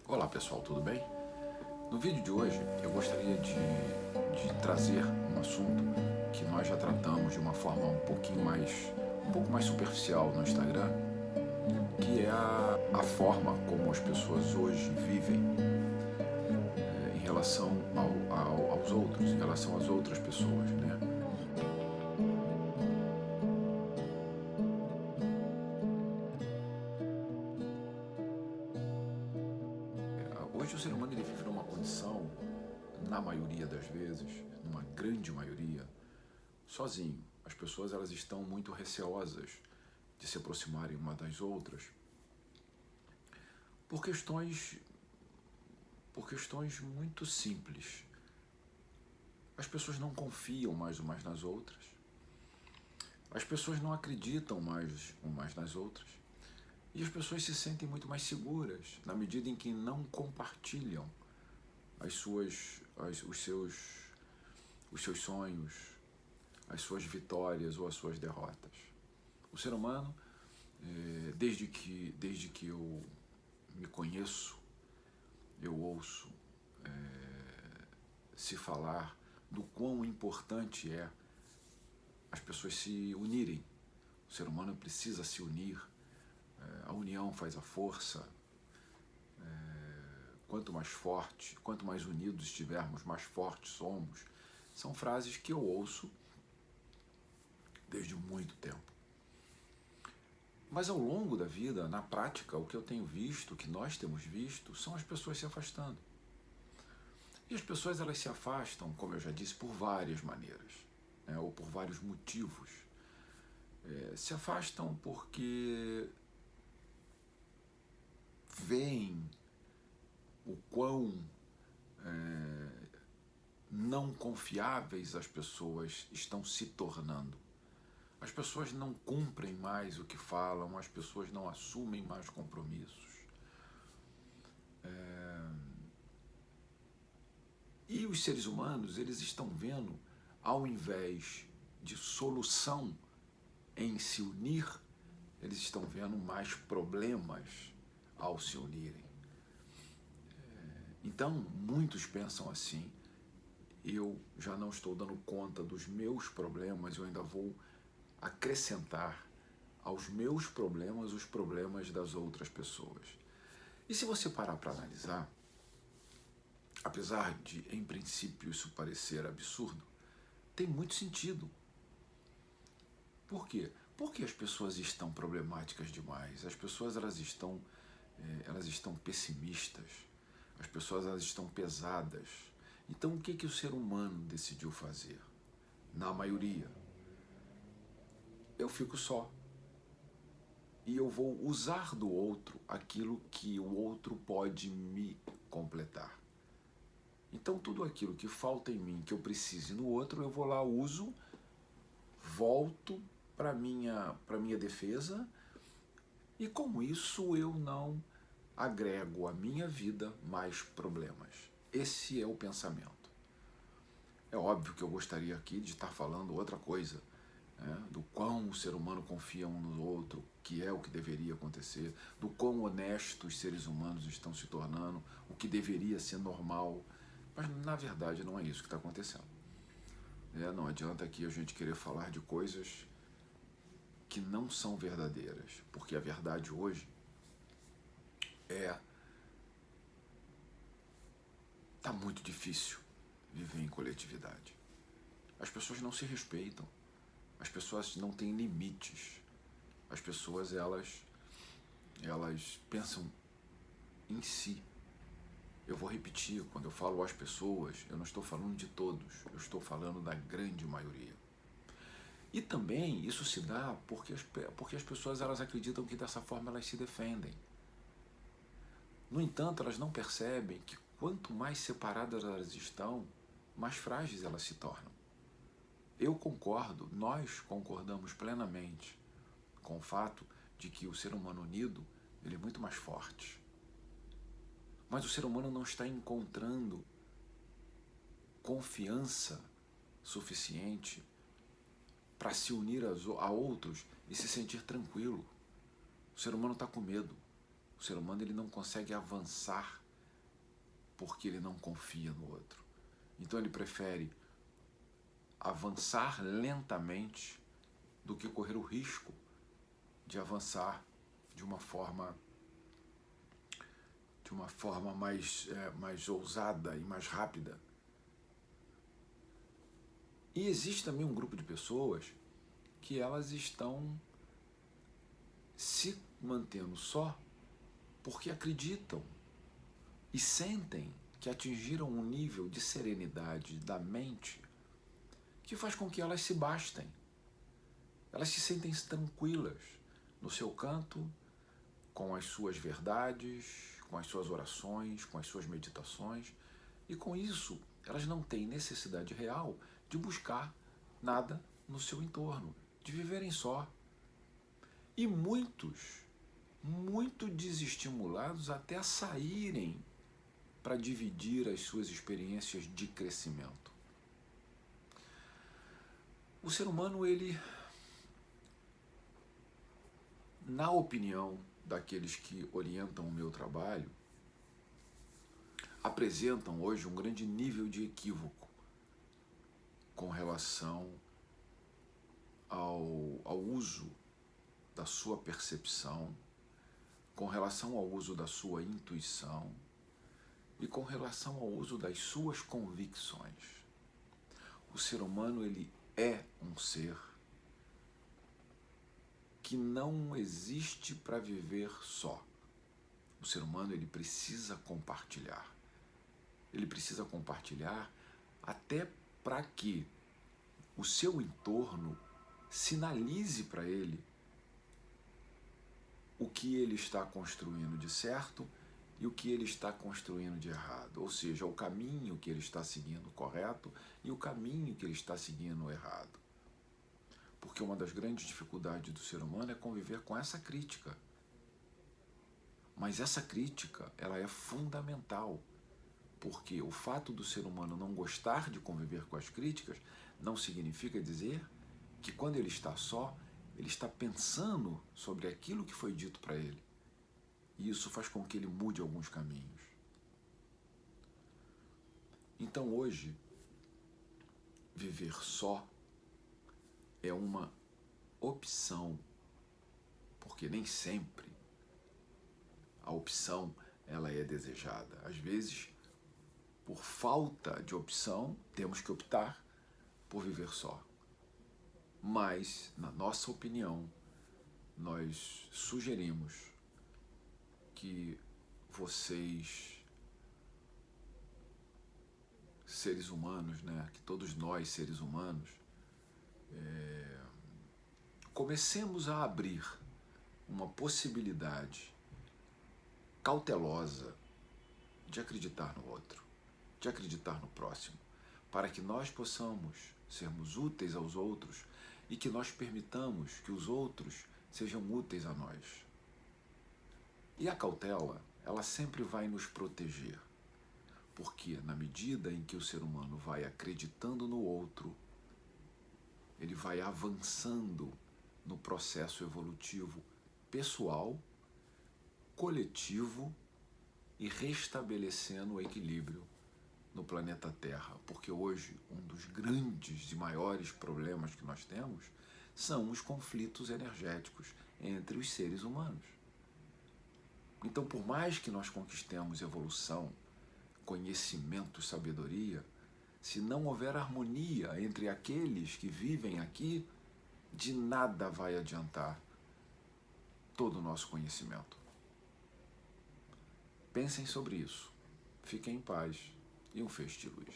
Olá pessoal, tudo bem? No vídeo de hoje eu gostaria de trazer um assunto que nós já tratamos de uma forma um pouco mais superficial no Instagram, que é a forma como as pessoas hoje vivem em relação aos outros, em relação às outras pessoas, né? Hoje o ser humano ele vive numa condição, na maioria das vezes, numa grande maioria, sozinho. As pessoas elas estão muito receosas de se aproximarem uma das outras por questões, por questões muito simples. As pessoas não confiam mais umas nas outras, as pessoas não acreditam mais umas nas outras e as pessoas se sentem muito mais seguras na medida em que não compartilham os seus sonhos, as suas vitórias ou as suas derrotas. O ser humano, desde que eu me conheço, eu ouço se falar do quão importante é as pessoas se unirem. O ser humano precisa se unir, a união faz a força. Quanto mais forte, quanto mais unidos estivermos, mais fortes somos. São frases que eu ouço desde muito tempo. Mas ao longo da vida, na prática, o que eu tenho visto, o que nós temos visto, são as pessoas se afastando. E as pessoas elas se afastam, como eu já disse, por várias maneiras, né, ou por vários motivos. Se afastam porque veem o quão não confiáveis as pessoas estão se tornando. As pessoas não cumprem mais o que falam, as pessoas não assumem mais compromissos. E os seres humanos, eles estão vendo, ao invés de solução em se unir, eles estão vendo mais problemas ao se unirem. Então, muitos pensam assim: eu já não estou dando conta dos meus problemas, eu ainda vou acrescentar aos meus problemas os problemas das outras pessoas. E se você parar para analisar, apesar de, em princípio, isso parecer absurdo, tem muito sentido. Por quê? Porque as pessoas estão problemáticas demais, as pessoas elas estão pessimistas, as pessoas elas estão pesadas. Então o que o ser humano decidiu fazer? Na maioria, eu fico só. E eu vou usar do outro aquilo que o outro pode me completar. Então tudo aquilo que falta em mim, que eu precise no outro, eu vou lá, uso, volto para minha defesa, e com isso eu não agrego à minha vida mais problemas. Esse é o pensamento. É óbvio que eu gostaria aqui de estar falando outra coisa, né, do quão o ser humano confia um no outro, que é o que deveria acontecer, do quão honestos os seres humanos estão se tornando, o que deveria ser normal. Mas na verdade não é isso que está acontecendo. Não adianta aqui a gente querer falar de coisas que não são verdadeiras, porque a verdade hoje tá muito difícil viver em coletividade. As pessoas não se respeitam, as pessoas não têm limites, as pessoas elas pensam em si. Eu vou repetir, quando eu falo as pessoas, eu não estou falando de todos, eu estou falando da grande maioria. E também isso se dá porque as pessoas elas acreditam que dessa forma elas se defendem. No entanto, elas não percebem que quanto mais separadas elas estão, mais frágeis elas se tornam. Eu concordo, nós concordamos plenamente com o fato de que o ser humano unido ele é muito mais forte. Mas o ser humano não está encontrando confiança suficiente para se unir a outros e se sentir tranquilo. O ser humano está com medo. O ser humano ele não consegue avançar porque ele não confia no outro. Então ele prefere avançar lentamente do que correr o risco de avançar de uma forma mais ousada e mais rápida. E existe também um grupo de pessoas que elas estão se mantendo só porque acreditam e sentem que atingiram um nível de serenidade da mente que faz com que elas se bastem. Elas se sentem tranquilas no seu canto, com as suas verdades, com as suas orações, com as suas meditações, e com isso elas não têm necessidade real de buscar nada no seu entorno, de viverem só. E muitos, muito desestimulados até a saírem para dividir as suas experiências de crescimento. O ser humano, ele, na opinião daqueles que orientam o meu trabalho, apresentam hoje um grande nível de equívoco com relação ao uso da sua percepção, com relação ao uso da sua intuição e com relação ao uso das suas convicções. O ser humano, ele é um ser que não existe para viver só. O ser humano, ele precisa compartilhar. Ele precisa compartilhar até para que o seu entorno sinalize para ele o que ele está construindo de certo e o que ele está construindo de errado. Ou seja, o caminho que ele está seguindo correto e o caminho que ele está seguindo errado. Porque uma das grandes dificuldades do ser humano é conviver com essa crítica. Mas essa crítica, ela é fundamental. Porque o fato do ser humano não gostar de conviver com as críticas não significa dizer que quando ele está só, ele está pensando sobre aquilo que foi dito para ele. E isso faz com que ele mude alguns caminhos. Então hoje, viver só é uma opção, porque nem sempre a opção ela é desejada. Às vezes, por falta de opção, temos que optar por viver só. Mas, na nossa opinião, nós sugerimos que vocês, seres humanos, né, que todos nós, seres humanos, comecemos a abrir uma possibilidade cautelosa de acreditar no outro, de acreditar no próximo, para que nós possamos sermos úteis aos outros e que nós permitamos que os outros sejam úteis a nós. E a cautela, ela sempre vai nos proteger, porque na medida em que o ser humano vai acreditando no outro, ele vai avançando no processo evolutivo pessoal, coletivo e restabelecendo o equilíbrio no planeta Terra. Porque hoje um dos grandes e maiores problemas que nós temos são os conflitos energéticos entre os seres humanos. Então, por mais que nós conquistemos evolução, conhecimento, sabedoria, se não houver harmonia entre aqueles que vivem aqui, de nada vai adiantar todo o nosso conhecimento. Pensem sobre isso. Fiquem em paz e um feixe de luz.